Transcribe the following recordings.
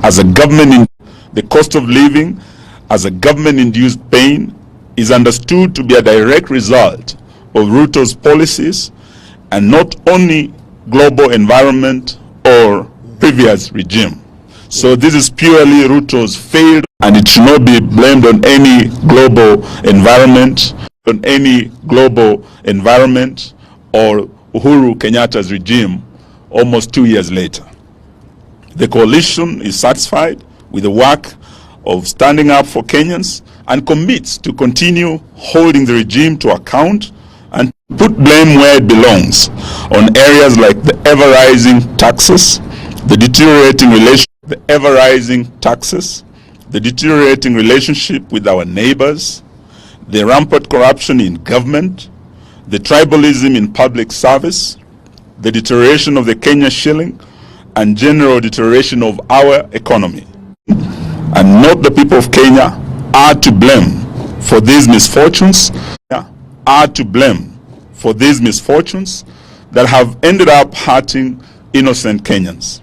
as a the cost of living as a government-induced pain is understood to be a direct result of Ruto's policies and not only global environment or previous regime. So this is purely Ruto's failed, and it should not be blamed on any global environment, or Uhuru Kenyatta's regime almost 2 years later. The coalition is satisfied with the work of standing up for Kenyans and commits to continue holding the regime to account and put blame where it belongs on areas like the ever-rising taxes, the deteriorating relationship with our neighbors, the rampant corruption in government, the tribalism in public service, the deterioration of the Kenya shilling, and general deterioration of our economy. And not the people of Kenya are to blame for these misfortunes, that have ended up hurting innocent Kenyans.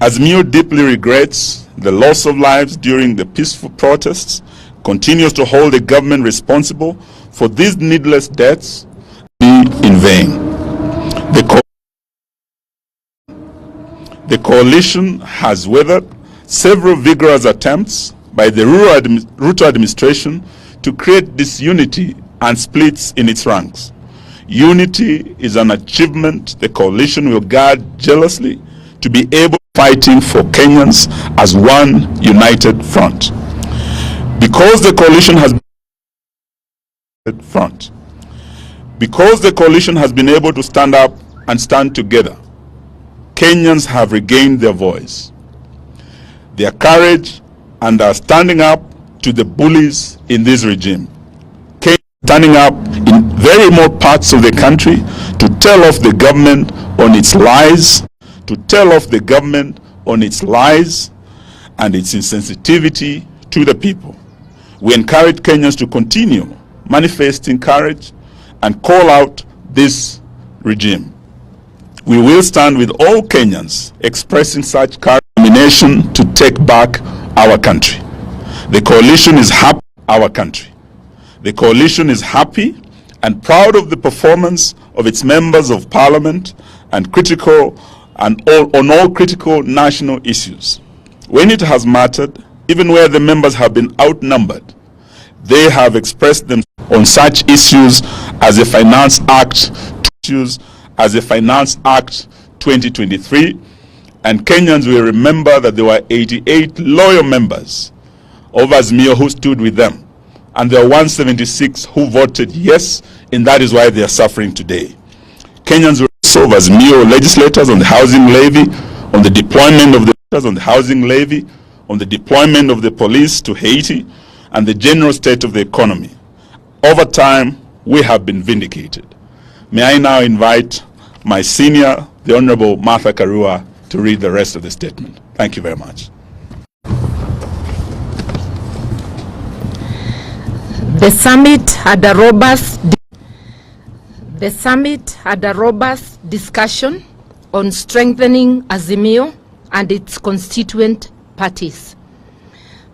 Azimio deeply regrets the loss of lives during the peaceful protests, continues to hold the government responsible for these needless deaths in vain. The coalition has weathered several vigorous attempts by the Ruto administration to create disunity and splits in its ranks. Unity is an achievement the coalition will guard jealously to be able to fighting for Kenyans as one united front. Because the coalition has been able to stand up and stand together, Kenyans have regained their voice, their courage, and are standing up to the bullies in this regime. Kenyans standing up in very remote parts of the country to tell off the government on its lies, and its insensitivity to the people. We encourage Kenyans to continue manifesting courage and call out this regime. We will stand with all Kenyans expressing such determination to take back our country. The coalition is happy and proud of the performance of its members of parliament on all critical national issues. When it has mattered, even where the members have been outnumbered, they have expressed themselves on such issues as the Finance Act 2023, and Kenyans will remember that there were 88 loyal members of Azimio who stood with them, and there were 176 who voted yes, and that is why they are suffering today. Kenyans will also Azimio legislators on the housing levy, on the deployment of the police to Haiti, and the general state of the economy. Over time, we have been vindicated. May I now invite my senior, the Honorable Martha Karua, to read the rest of the statement. Thank you very much. The summit had a robust discussion on strengthening Azimio and its constituent parties.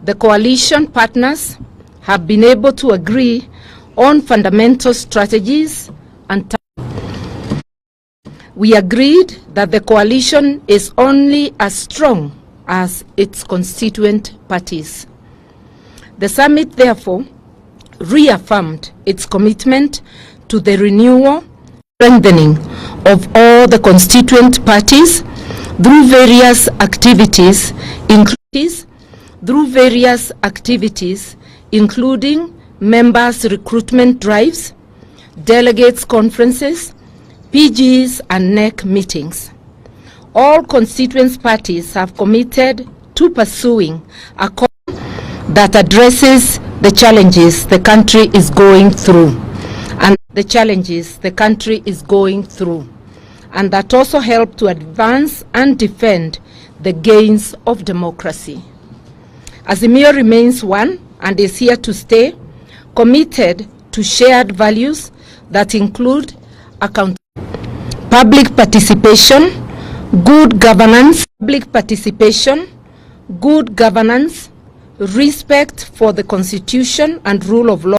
The coalition partners have been able to agree on fundamental strategies and we agreed that the coalition is only as strong as its constituent parties. The summit therefore reaffirmed its commitment to the renewal, strengthening of all the constituent parties through various activities, including members' recruitment drives, delegates' conferences, PGs and NEC meetings. All constituent parties have committed to pursuing a course that addresses the challenges the country is going through, and that also help to advance and defend the gains of democracy. Azimio remains one and is here to stay, committed to shared values that include public participation, good governance, good governance, respect for the Constitution and rule of law,